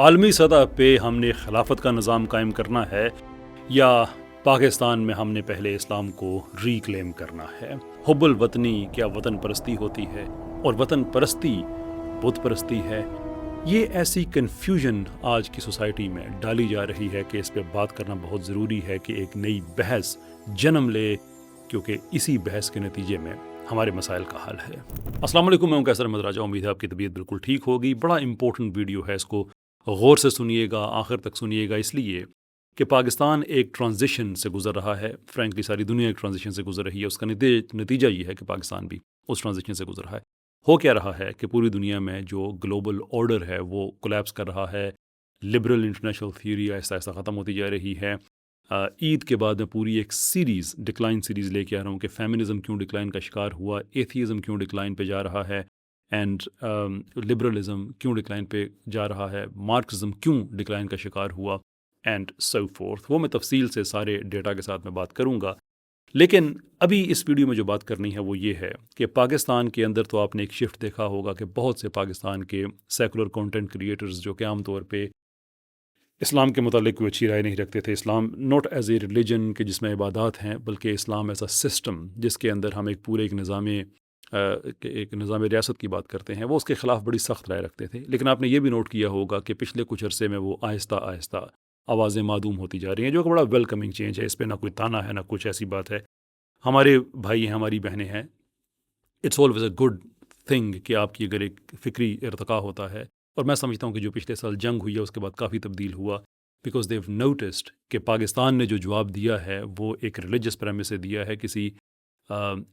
عالمی سطح پہ ہم نے خلافت کا نظام قائم کرنا ہے یا پاکستان میں ہم نے پہلے اسلام کو ریکلیم کرنا ہے؟ حب الوطنی کیا وطن پرستی ہوتی ہے اور وطن پرستی بت پرستی ہے؟ یہ ایسی کنفیوژن آج کی سوسائٹی میں ڈالی جا رہی ہے کہ اس پہ بات کرنا بہت ضروری ہے کہ ایک نئی بحث جنم لے، کیونکہ اسی بحث کے نتیجے میں ہمارے مسائل کا حل ہے۔ السلام علیکم، میں ہوں کیسر احمد راجہ، امید ہے آپ کی طبیعت بالکل ٹھیک ہوگی۔ بڑا امپورٹنٹ ویڈیو ہے، اس کو غور سے سنیے گا، آخر تک سنیے گا، اس لیے کہ پاکستان ایک ٹرانزیشن سے گزر رہا ہے۔ فرینکلی ساری دنیا ایک ٹرانزیشن سے گزر رہی ہے، اس کا نتیجہ یہ ہے کہ پاکستان بھی اس ٹرانزیشن سے گزر رہا ہے۔ ہو کیا رہا ہے کہ پوری دنیا میں جو گلوبل آرڈر ہے وہ کولیپس کر رہا ہے، لبرل انٹرنیشنل تھیوری آہستہ آہستہ ختم ہوتی جا رہی ہے۔ عید کے بعد میں پوری ایک سیریز ڈکلائن سیریز لے کے آ رہا ہوں کہ فیمنزم کیوں ڈکلائن کا شکار ہوا، ایتھیزم کیوں ڈکلائن پہ جا رہا ہے، اینڈ لبرلزم کیوں ڈکلائن پہ جا رہا ہے، مارکسزم کیوں ڈکلائن کا شکار ہوا، اینڈ سو فورتھ۔ وہ میں تفصیل سے سارے ڈیٹا کے ساتھ میں بات کروں گا، لیکن ابھی اس ویڈیو میں جو بات کرنی ہے وہ یہ ہے کہ پاکستان کے اندر تو آپ نے ایک شفٹ دیکھا ہوگا کہ بہت سے پاکستان کے سیکولر کنٹینٹ کریٹرز جو کہ عام طور پہ اسلام کے متعلق کوئی اچھی رائے نہیں رکھتے تھے، اسلام ناٹ ایز اے ریلیجن کہ جس میں عبادات ہیں، بلکہ اسلام ایز اے سسٹم جس کے اندر ہم ایک پورے ایک نظام ریاست کی بات کرتے ہیں، وہ اس کے خلاف بڑی سخت رائے رکھتے تھے۔ لیکن آپ نے یہ بھی نوٹ کیا ہوگا کہ پچھلے کچھ عرصے میں وہ آہستہ آہستہ آوازیں معدوم ہوتی جا رہی ہیں، جو کہ بڑا ویلکمنگ چینج ہے۔ اس پہ نہ کوئی تانا ہے، نہ کچھ ایسی بات ہے۔ ہمارے بھائی ہیں، ہماری بہنیں ہیں، it's always a good thing کہ آپ کی اگر ایک فکری ارتقاء ہوتا ہے، اور میں سمجھتا ہوں کہ جو پچھلے سال جنگ ہوئی ہے اس کے بعد کافی تبدیل ہوا، بیکاز دیو نوٹسڈ کہ پاکستان نے جو جواب دیا ہے وہ ایک ریلیجس پریمس سے دیا ہے۔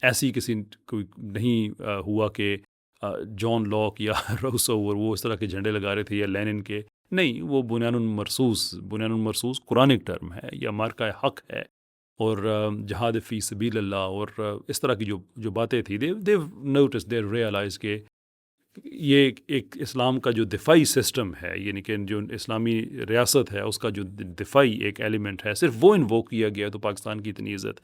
ایسی کسی کوئی نہیں ہوا کہ جان لاک یا روسو اور وہ اس طرح کے جھنڈے لگا رہے تھے یا لینن کے، نہیں، وہ بنیان مرصوص قرآنک ٹرم ہے یا مارکہ حق ہے، اور جہاد فی سبیل اللہ اور اس طرح کی جو باتیں تھیں، دیو نوٹس، دے ریئلائز کہ یہ ایک اسلام کا جو دفاعی سسٹم ہے، یعنی کہ جو اسلامی ریاست ہے اس کا جو دفاعی ایک ایلیمنٹ ہے، صرف وہ انووک کیا گیا تو پاکستان کی اتنی عزت،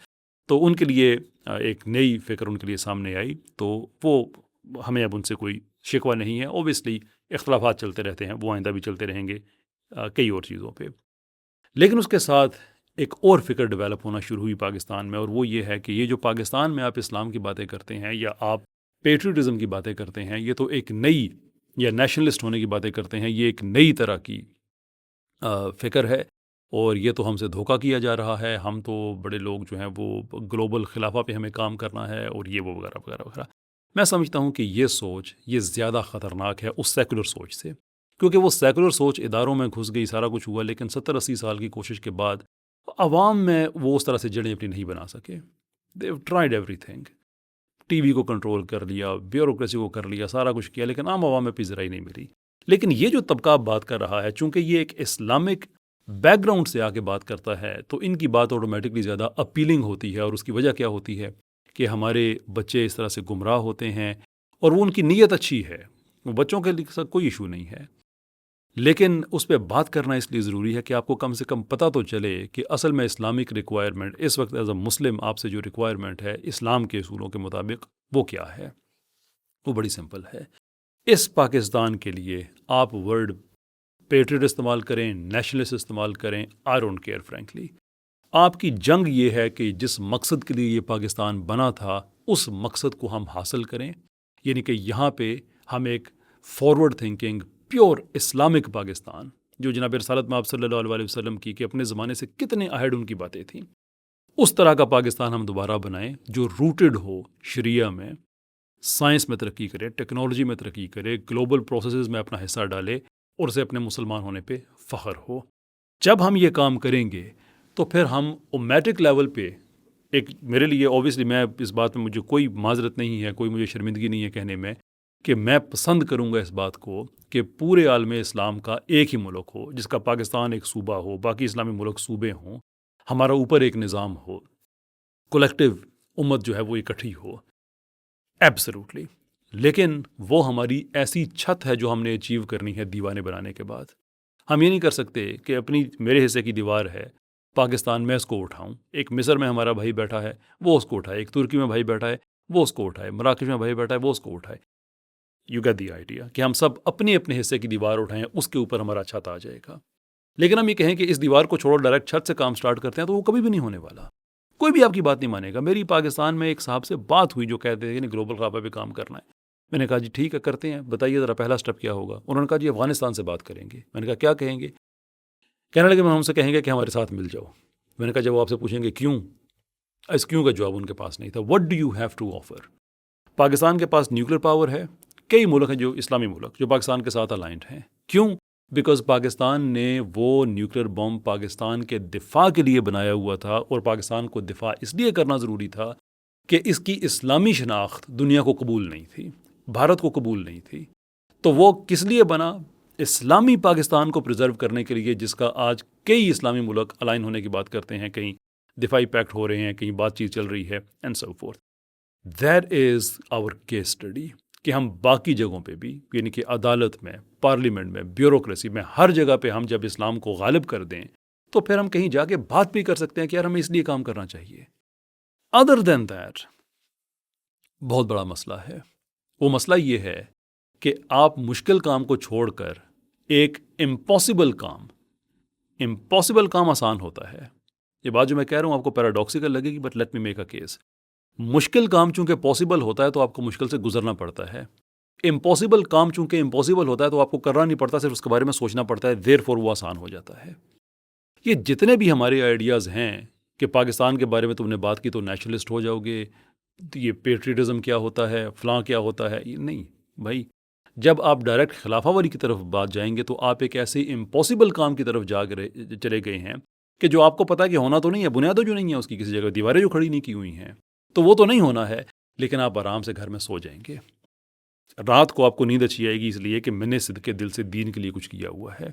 تو ان کے لیے ایک نئی فکر ان کے لیے سامنے آئی، تو وہ ہمیں اب ان سے کوئی شکوہ نہیں ہے۔ اوبیسلی اختلافات چلتے رہتے ہیں، وہ آئندہ بھی چلتے رہیں گے کئی اور چیزوں پہ، لیکن اس کے ساتھ ایک اور فکر ڈیولپ ہونا شروع ہوئی پاکستان میں، اور وہ یہ ہے کہ یہ جو پاکستان میں آپ اسلام کی باتیں کرتے ہیں یا آپ پیٹریٹزم کی باتیں کرتے ہیں، یہ تو ایک نئی، یا نیشنلسٹ ہونے کی باتیں کرتے ہیں، یہ ایک نئی طرح کی فکر ہے، اور یہ تو ہم سے دھوکہ کیا جا رہا ہے، ہم تو بڑے لوگ جو ہیں وہ گلوبل خلافہ پہ ہمیں کام کرنا ہے، اور یہ وہ وغیرہ وغیرہ وغیرہ۔ میں سمجھتا ہوں کہ یہ سوچ یہ زیادہ خطرناک ہے اس سیکولر سوچ سے، کیونکہ وہ سیکولر سوچ اداروں میں گھس گئی، سارا کچھ ہوا، لیکن 70-80 سال کی کوشش کے بعد عوام میں وہ اس طرح سے جڑیں اپنی نہیں بنا سکے۔ They've tried every thing, TV کو کنٹرول کر لیا، بیوروکریسی کو کر لیا، سارا کچھ کیا، لیکن عام عوام میں پہ ذرا ہی نہیں ملی۔ لیکن یہ جو طبقہ بات کر رہا ہے، چونکہ یہ ایک اسلامک بیک گراؤنڈ سے آ کے بات کرتا ہے، تو ان کی بات آٹومیٹکلی زیادہ اپیلنگ ہوتی ہے، اور اس کی وجہ کیا ہوتی ہے کہ ہمارے بچے اس طرح سے گمراہ ہوتے ہیں، اور وہ ان کی نیت اچھی ہے، وہ بچوں کے لیے کوئی ایشو نہیں ہے، لیکن اس پہ بات کرنا اس لیے ضروری ہے کہ آپ کو کم سے کم پتہ تو چلے کہ اصل میں اسلامک ریکوائرمنٹ اس وقت ایز اے مسلم آپ سے جو ریکوائرمنٹ ہے اسلام کے اصولوں کے مطابق وہ کیا ہے۔ وہ بڑی سمپل ہے۔ اس پاکستان کے لیے آپ ورڈ پیٹریٹ استعمال کریں، نیشنلسٹ استعمال کریں، آئی ڈونٹ کیئر فرینکلی۔ آپ کی جنگ یہ ہے کہ جس مقصد کے لیے یہ پاکستان بنا تھا اس مقصد کو ہم حاصل کریں، یعنی کہ یہاں پہ ہم ایک forward thinking pure Islamic Pakistan, جو جناب رسالت میں آپ صلی اللہ علیہ وسلم کی کہ اپنے زمانے سے کتنے اہیڈ ان کی باتیں تھیں، اس طرح کا پاکستان ہم دوبارہ بنائیں جو روٹڈ ہو شریعہ میں، سائنس میں ترقی کرے، ٹیکنالوجی میں ترقی کرے، گلوبل پروسیسز میں اپنا حصہ ڈالے، اور اسے اپنے مسلمان ہونے پہ فخر ہو۔ جب ہم یہ کام کریں گے تو پھر ہم امیٹک لیول پہ ایک، میرے لیے اوبیسلی میں اس بات میں مجھے کوئی معذرت نہیں ہے، کوئی مجھے شرمندگی نہیں ہے کہنے میں کہ میں پسند کروں گا اس بات کو کہ پورے عالم اسلام کا ایک ہی ملک ہو، جس کا پاکستان ایک صوبہ ہو، باقی اسلامی ملک صوبے ہوں، ہمارا اوپر ایک نظام ہو، کولیکٹیو امت جو ہے وہ اکٹھی ہو، ایبسلیوٹلی۔ لیکن وہ ہماری ایسی چھت ہے جو ہم نے اچیو کرنی ہے دیوانے بنانے کے بعد۔ ہم یہ نہیں کر سکتے کہ اپنی میرے حصے کی دیوار ہے پاکستان میں اس کو اٹھاؤں، ایک مصر میں ہمارا بھائی بیٹھا ہے وہ اس کو اٹھائے، ایک ترکی میں بھائی بیٹھا ہے وہ اس کو اٹھائے، مراکش میں بھائی بیٹھا ہے وہ اس کو اٹھائے۔ یو گیٹ دی آئیڈیا کہ ہم سب اپنے اپنے حصے کی دیوار اٹھائیں، اس کے اوپر ہمارا چھت آ جائے گا. لیکن ہم یہ کہیں کہ اس دیوار کو چھوڑو ڈائریکٹ چھت سے کام سٹارٹ کرتے ہیں تو وہ کبھی بھی نہیں ہونے والا. کوئی بھی آپ کی بات نہیں مانے گا. میری پاکستان میں ایک صاحب سے بات ہوئی جو کہتے ہیں کہ گلوبل خلافہ پہ کام کرنا ہے. میں نے کہا جی ٹھیک ہے کرتے ہیں، بتائیے ذرا پہلا سٹیپ کیا ہوگا. انہوں نے کہا جی افغانستان سے بات کریں گے. میں نے کہا کیا کہیں گے؟ کہنے لگے ہم سے کہیں گے کہ ہمارے ساتھ مل جاؤ. میں نے کہا جب وہ آپ سے پوچھیں گے کیوں، اس کیوں کا جواب ان کے پاس نہیں تھا. What do you have to offer? Pakistan کے پاس نیوکلیر پاور ہے، کئی ملک ہیں جو اسلامی ملک جو پاکستان کے ساتھ الائنڈ ہیں. کیوں؟ بیکاز پاکستان نے وہ نیوکلیر بم پاکستان کے دفاع کے لیے بنایا ہوا تھا، اور پاکستان کو دفاع اس لیے کرنا ضروری تھا کہ اس کی اسلامی شناخت دنیا کو قبول نہیں تھی، بھارت کو قبول نہیں تھی. تو وہ کس لیے بنا؟ اسلامی پاکستان کو پریزرو کرنے کے لیے، جس کا آج کئی اسلامی ملک الائن ہونے کی بات کرتے ہیں، کہیں دفاعی پیکٹ ہو رہے ہیں، کہیں بات چیت چل رہی ہے and so forth. That is our case study کہ ہم باقی جگہوں پہ بھی، یعنی کہ عدالت میں، پارلیمنٹ میں، بیوروکریسی میں، ہر جگہ پہ ہم جب اسلام کو غالب کر دیں تو پھر ہم کہیں جا کے بات بھی کر سکتے ہیں کہ یار ہمیں اس لیے کام کرنا چاہیے. ادر دین دیٹ بہت بڑا مسئلہ ہے. وہ مسئلہ یہ ہے کہ آپ مشکل کام کو چھوڑ کر ایک امپاسبل کام آسان ہوتا ہے. یہ بات جو میں کہہ رہا ہوں آپ کو پیراڈاکسیکل لگے گی، but let me make a case. مشکل کام چونکہ پاسبل ہوتا ہے تو آپ کو مشکل سے گزرنا پڑتا ہے. امپاسبل کام چونکہ امپاسبل ہوتا ہے تو آپ کو کرنا نہیں پڑتا، صرف اس کے بارے میں سوچنا پڑتا ہے، دیر فور وہ آسان ہو جاتا ہے. یہ جتنے بھی ہمارے آئیڈیاز ہیں کہ پاکستان کے بارے میں تم نے بات کی تو نیشنلسٹ ہو جاؤ گے، یہ پیٹریٹزم کیا ہوتا ہے، فلاں کیا ہوتا ہے، یہ نہیں بھائی. جب آپ ڈائریکٹ خلافہ واری کی طرف بات جائیں گے تو آپ ایک ایسے امپاسبل کام کی طرف چلے گئے ہیں کہ جو آپ کو پتا ہے کہ ہونا تو نہیں ہے، بنیادوں جو نہیں ہے اس کی، کسی جگہ دیواریں جو کھڑی نہیں کی ہوئی ہیں، تو وہ تو نہیں ہونا ہے. لیکن آپ آرام سے گھر میں سو جائیں گے. رات کو آپ کو نیند اچھی آئے گی اس لیے کہ میں نے صدقے دل سے دین کے لیے کچھ کیا ہوا ہے.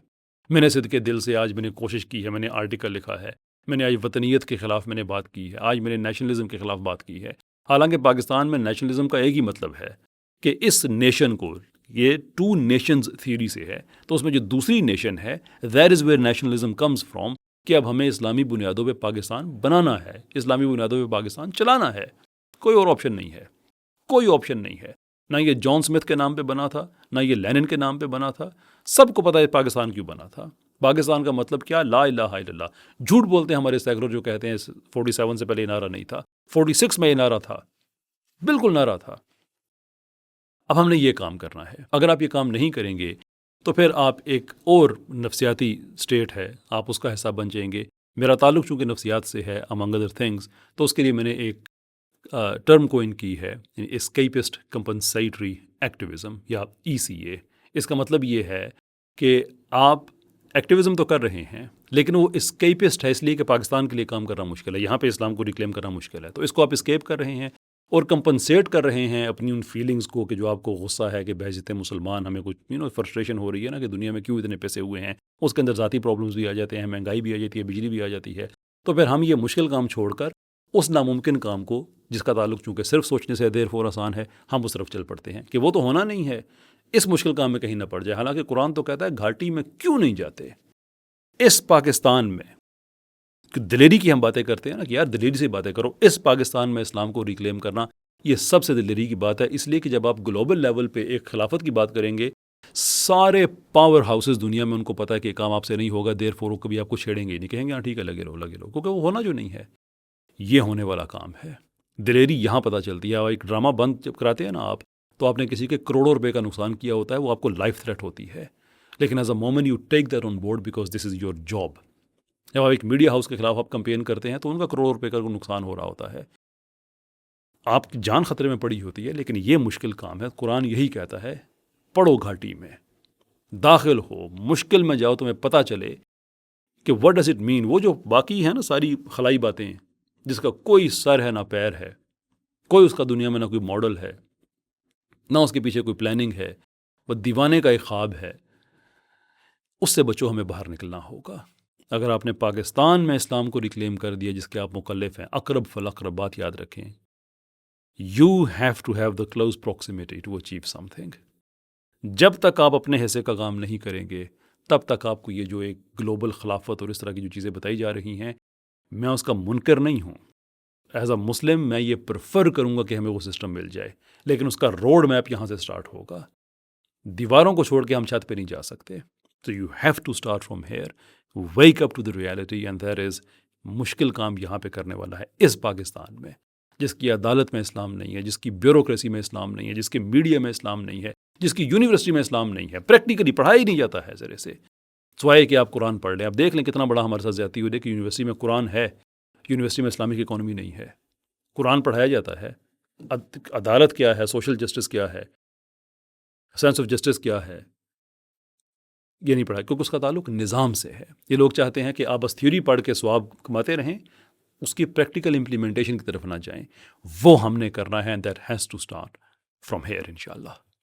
میں نے صدقے دل سے آج میں نے کوشش کی ہے، میں نے آرٹیکل لکھا ہے، میں نے آج وطنیت کے خلاف میں نے بات کی ہے، آج میں نے نیشنلزم کے خلاف بات کی ہے. حالانکہ پاکستان میں نیشنلزم کا ایک ہی مطلب ہے کہ اس نیشن کو، یہ ٹو نیشنز تھیوری سے ہے، تو اس میں جو دوسری نیشن ہے that is where nationalism comes from, کہ اب ہمیں اسلامی بنیادوں پہ پاکستان بنانا ہے، اسلامی بنیادوں پہ پاکستان چلانا ہے. کوئی اور آپشن نہیں ہے، کوئی آپشن نہیں ہے. نہ یہ جان اسمتھ کے نام پہ بنا تھا، نہ یہ لینن کے نام پہ بنا تھا. سب کو پتہ ہے پاکستان کیوں بنا تھا. پاکستان کا مطلب کیا؟ لا الہ الا اللہ. جھوٹ بولتے ہیں ہمارے سیکولر جو کہتے ہیں 47 سے پہلے یہ نعرہ نہیں تھا، 46 میں یہ نعرہ تھا، بالکل نعرہ تھا. اب ہم نے یہ کام کرنا ہے. اگر آپ یہ کام نہیں کریں گے تو پھر آپ ایک اور نفسیاتی اسٹیٹ ہے، آپ اس کا حصہ بن جائیں گے. میرا تعلق چونکہ نفسیات سے ہے امنگ ادر تھنگس، تو اس کے لیے میں نے ایک ٹرم کوئن کی ہے، اسکیپسٹ کمپنسیٹری ایکٹیویزم یا ECA. اس کا مطلب یہ ہے کہ آپ ایکٹیویزم تو کر رہے ہیں لیکن وہ اسکیپسٹ ہے، اس لیے کہ پاکستان کے لیے کام کرنا مشکل ہے، یہاں پہ اسلام کو ریکلیم کرنا مشکل ہے، تو اس کو آپ اسکیپ کر رہے ہیں اور کمپنسیٹ کر رہے ہیں اپنی ان فیلنگز کو کہ جو آپ کو غصہ ہے کہ بحیثیت مسلمان ہمیں کچھ فرسٹریشن ہو رہی ہے نا کہ دنیا میں کیوں اتنے پیسے ہوئے ہیں، اس کے اندر ذاتی پرابلمز بھی آ جاتے ہیں، مہنگائی بھی آ جاتی ہے، بجلی بھی آ جاتی ہے. تو پھر ہم یہ مشکل کام چھوڑ کر اس ناممکن کام کو، جس کا تعلق چونکہ صرف سوچنے سے دیر فور آسان ہے، ہم اس طرف چل پڑتے ہیں کہ وہ تو ہونا نہیں ہے، اس مشکل کام میں کہیں نہ پڑ جائے. حالانکہ قرآن تو کہتا ہے گھاٹی میں کیوں نہیں جاتے. اس پاکستان میں دلیری کی ہم باتیں کرتے ہیں نا کہ یار دلیری سے باتیں کرو، اس پاکستان میں اسلام کو ریکلیم کرنا یہ سب سے دلیری کی بات ہے. اس لیے کہ جب آپ گلوبل لیول پہ ایک خلافت کی بات کریں گے، سارے پاور ہاؤسز دنیا میں ان کو پتہ ہے کہ یہ کام آپ سے نہیں ہوگا، دیر فور کبھی آپ کو چھیڑیں گے نہیں، کہیں گے ہاں ٹھیک ہے لگے رہو، کیونکہ وہ ہونا جو نہیں ہے، یہ ہونے والا کام ہے. دلیری یہاں پتہ چلتی ہے. اور ایک ڈرامہ بند جب کراتے ہیں نا آپ، تو آپ نے کسی کے کروڑوں روپے کا نقصان کیا ہوتا ہے، وہ آپ کو لائف تھریٹ ہوتی ہے. لیکن as a moment you take that on board because this is your job. جب آپ ایک میڈیا ہاؤس کے خلاف آپ کمپین کرتے ہیں تو ان کا کروڑوں روپے کا نقصان ہو رہا ہوتا ہے، آپ کی جان خطرے میں پڑی ہوتی ہے. لیکن یہ مشکل کام ہے. قرآن یہی کہتا ہے پڑھو گھاٹی میں، داخل ہو، مشکل میں جاؤ، تمہیں پتہ چلے کہ what does it mean. وہ جو باقی ہے نا ساری خلائی باتیں جس کا کوئی سر ہے نہ پیر ہے، کوئی اس کا دنیا میں نہ کوئی ماڈل ہے، نہ اس کے پیچھے کوئی پلاننگ ہے، وہ دیوانے کا ایک خواب ہے. اس سے بچو، ہمیں باہر نکلنا ہوگا. اگر آپ نے پاکستان میں اسلام کو ریکلیم کر دیا جس کے آپ مکلف ہیں، اقرب فالاقرب، بات یاد رکھیں، you have to have the close proximity to achieve something. جب تک آپ اپنے حصے کا کام نہیں کریں گے تب تک آپ کو یہ جو ایک گلوبل خلافت اور اس طرح کی جو چیزیں بتائی جا رہی ہیں، میں اس کا منکر نہیں ہوں. ایز اے مسلم میں یہ پریفر کروں گا کہ ہمیں وہ سسٹم مل جائے، لیکن اس کا روڈ میپ یہاں سے سٹارٹ ہوگا. دیواروں کو چھوڑ کے ہم چھت پہ نہیں جا سکتے. So you have to start from here, wake up to the reality, and there is مشکل کام یہاں پہ کرنے والا ہے اس پاکستان میں، جس کی عدالت میں اسلام نہیں ہے، جس کی بیوروکریسی میں اسلام نہیں ہے، جس کے میڈیا میں اسلام نہیں ہے، جس کی یونیورسٹی میں اسلام نہیں ہے، پریکٹیکلی پڑھایا ہی نہیں جاتا ہے ذرے سے. سوائے کہ آپ قرآن پڑھ لیں. آپ دیکھ لیں کتنا بڑا ہمارے ساتھ زیادتی ہوئی ہے کہ یونیورسٹی میں قرآن ہے، یونیورسٹی میں اسلامک اکانومی نہیں ہے. قرآن پڑھایا جاتا ہے، عدالت کیا ہے، سوشل جسٹس کیا ہے، سینس آف جسٹس کیا ہے، یہ نہیں پڑھا، کیونکہ اس کا تعلق نظام سے ہے. یہ لوگ چاہتے ہیں کہ آپ بس تھیوری پڑھ کے ثواب کماتے رہیں، اس کی پریکٹیکل امپلیمنٹیشن کی طرف نہ جائیں. وہ ہم نے کرنا ہے، and that has to start from here انشاءاللہ.